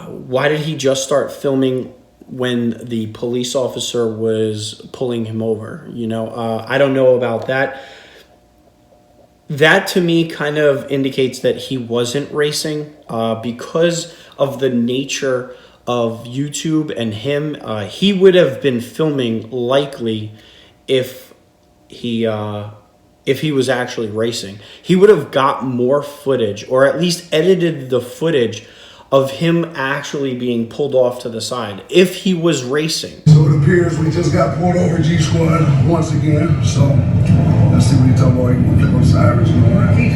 Why did he just start filming when the police officer was pulling him over? I don't know about that. That to me kind of indicates that he wasn't racing because of the nature of YouTube and him. He would have been filming likely if he was actually racing. He would have got more footage, or at least edited the footage of him actually being pulled off to the side if he was racing. So it appears we just got pulled over, G Squad, once again. So let's see what you're talking about. You can flip on sirens and all that. Keys.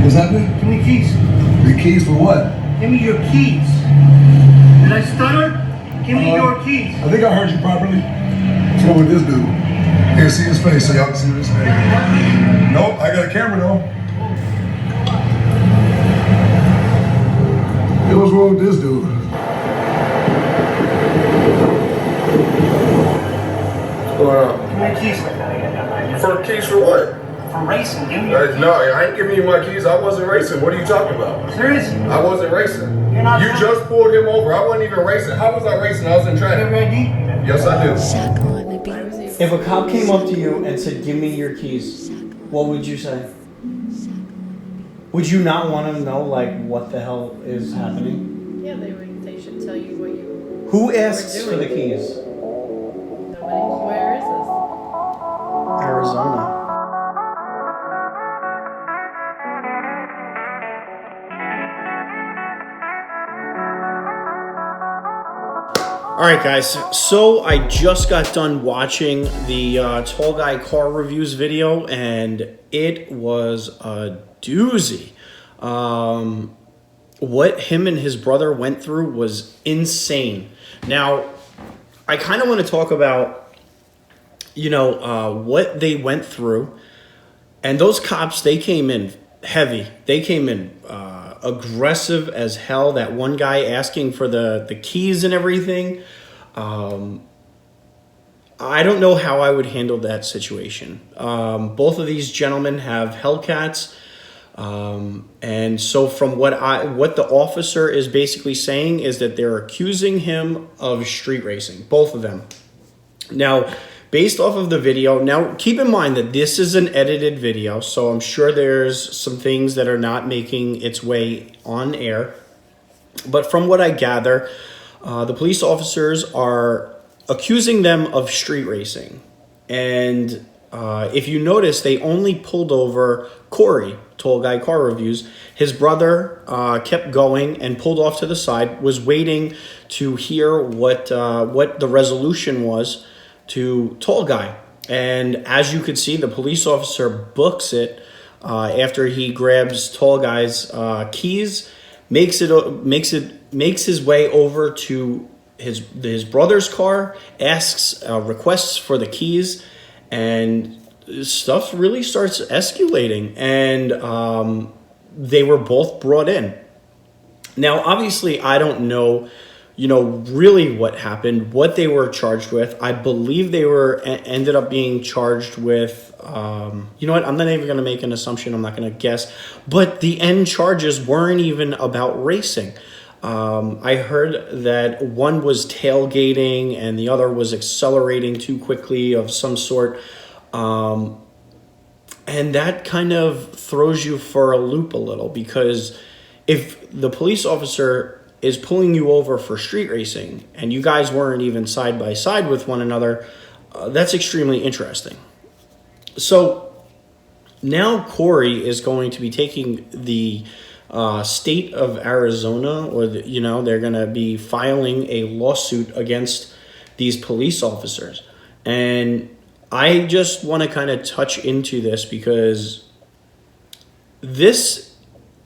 What's happening? Give me keys. The keys for what? Give me your keys. Did I stutter? Give me your keys. I think I heard you properly. What's wrong with this dude? Here, see his face so y'all can see his face. Nope, I got a camera though. Hey, what's wrong with this dude? What's going on? Give me your keys. For keys for what? For racing. Give me your keys. No, I ain't giving you my keys. I wasn't racing. What are you talking about? Seriously? I wasn't racing. You're not You trying- just pulled him over. I wasn't even racing. How was I racing? I was in You have traffic. your ID? Yes, I do. Shocka on the beat. If a cop came up to you and said, "Give me your keys," what would you say? Would you not want to know, like, what the hell is happening? Yeah, they should tell you what you. Who asks for the keys? Nobody. Where is this? Arizona. All right, guys. So I just got done watching the Tall Guy Car Reviews video, and it was a doozy. What him and his brother went through was insane. Now, I kind of want to talk about, what they went through. And those cops, they came in heavy. They came in aggressive as hell. That one guy asking for the keys and everything. I don't know how I would handle that situation. Both of these gentlemen have Hellcats. And so from what the officer is basically saying is that they're accusing him of street racing, both of them. Now, based off of the video, now keep in mind that this is an edited video, so I'm sure there's some things that are not making its way on air. But from what I gather, the police officers are accusing them of street racing. And if you notice, they only pulled over Corey, Tall Guy Car Reviews. His brother kept going and pulled off to the side, was waiting to hear what the resolution was to Tall Guy. And as you could see, the police officer books it after he grabs Tall Guy's keys, makes his way over to his brother's car, asks requests for the keys, and stuff really starts escalating. And they were both brought in. Now, obviously, I don't know, really what happened, what they were charged with. I believe they ended up being charged with, you know what? I'm not even going to make an assumption. I'm not going to guess. But the end charges weren't even about racing. I heard that one was tailgating and the other was accelerating too quickly of some sort. And that kind of throws you for a loop a little, because if the police officer is pulling you over for street racing and you guys weren't even side by side with one another, that's extremely interesting. So now Corey is going to be taking the state of Arizona, or they're going to be filing a lawsuit against these police officers. And I just want to kind of touch into this because this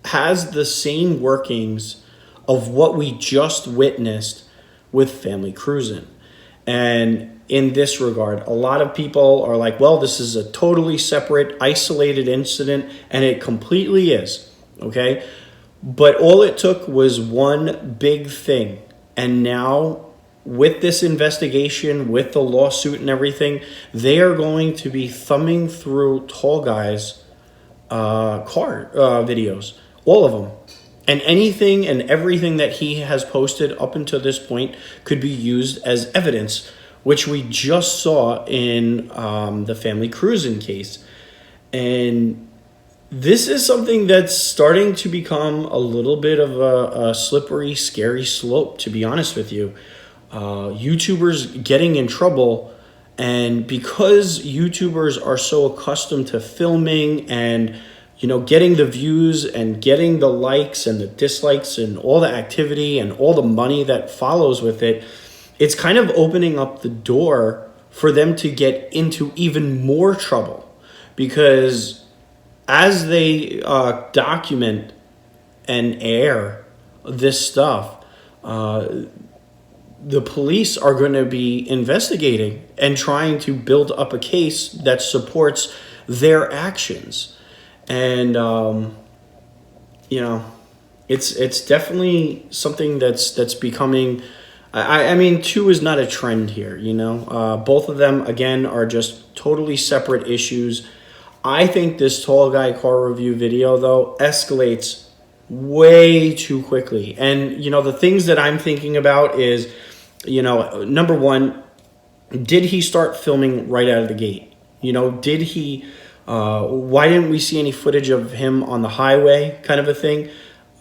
has the same workings of what we just witnessed with Family Cruisin'. And in this regard, a lot of people are like, well, this is a totally separate, isolated incident, and it completely is, okay? But all it took was one big thing. And now, with this investigation, with the lawsuit and everything, they are going to be thumbing through Tall Guy's car videos, all of them. And anything and everything that he has posted up until this point could be used as evidence, which we just saw in the family cruising case. And this is something that's starting to become a little bit of a slippery, scary slope, to be honest with you. YouTubers getting in trouble, and because YouTubers are so accustomed to filming and getting the views and getting the likes and the dislikes and all the activity and all the money that follows with it, it's kind of opening up the door for them to get into even more trouble, because as they document and air this stuff, the police are going to be investigating and trying to build up a case that supports their actions. And it's definitely something that's becoming. I mean, two is not a trend here. Both of them again are just totally separate issues. I think this tall guy car review video though escalates way too quickly, and the things that I'm thinking about is, number one, did he start filming right out of the gate? Did he? Why didn't we see any footage of him on the highway, kind of a thing?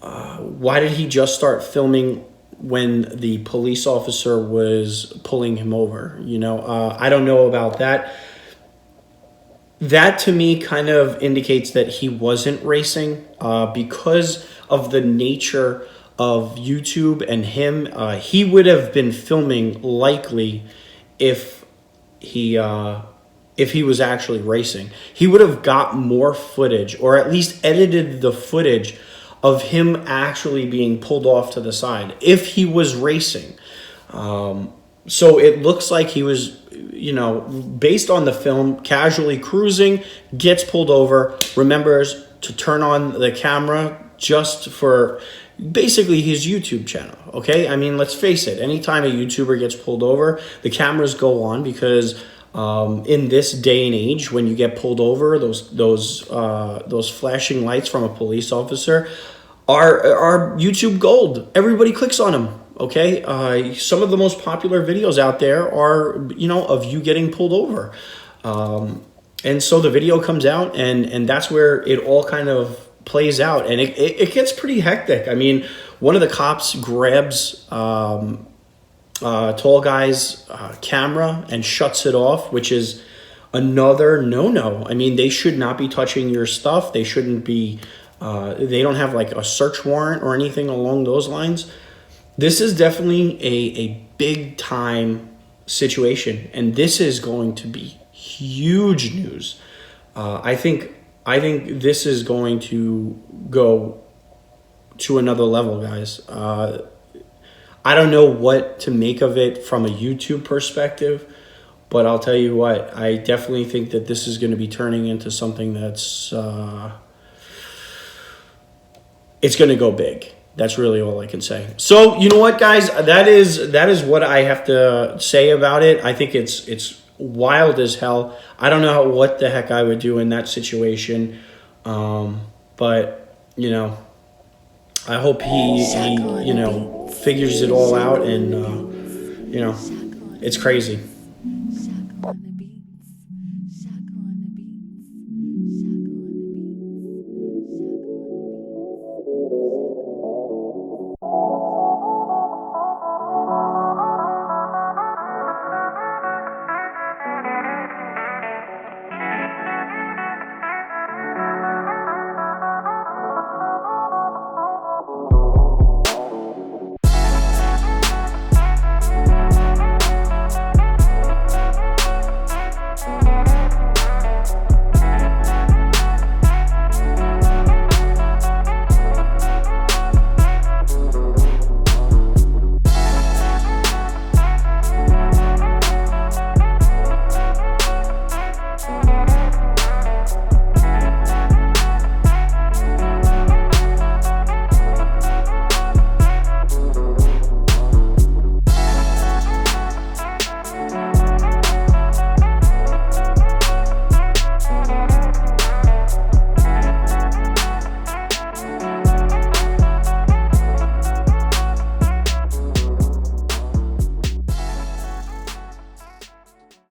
Why did he just start filming when the police officer was pulling him over? I don't know about that. That to me kind of indicates that he wasn't racing because of the nature of YouTube and him. He would have been filming likely if he was actually racing. He would have got more footage, or at least edited the footage of him actually being pulled off to the side if he was racing. So it looks like he was, based on the film, casually cruising, gets pulled over, remembers to turn on the camera just for basically his YouTube channel, okay? I mean, let's face it, anytime a YouTuber gets pulled over, the cameras go on because in this day and age, when you get pulled over, those flashing lights from a police officer are YouTube gold. Everybody clicks on them. Okay, some of the most popular videos out there are of you getting pulled over, and so the video comes out, and that's where it all kind of plays out, and it gets pretty hectic. I mean, one of the cops grabs tall guy's camera and shuts it off, which is another no-no. I mean, they should not be touching your stuff. They shouldn't be. They don't have like a search warrant or anything along those lines. This is definitely a big time situation, and this is going to be huge news. I think this is going to go to another level, guys. I don't know what to make of it from a YouTube perspective, but I'll tell you what, I definitely think that this is going to be turning into something that's it's going to go big. That's really all I can say. So, you know what, guys? That is what I have to say about it. I think it's wild as hell. I don't know what the heck I would do in that situation. But, I hope he figures it all out, and, it's crazy.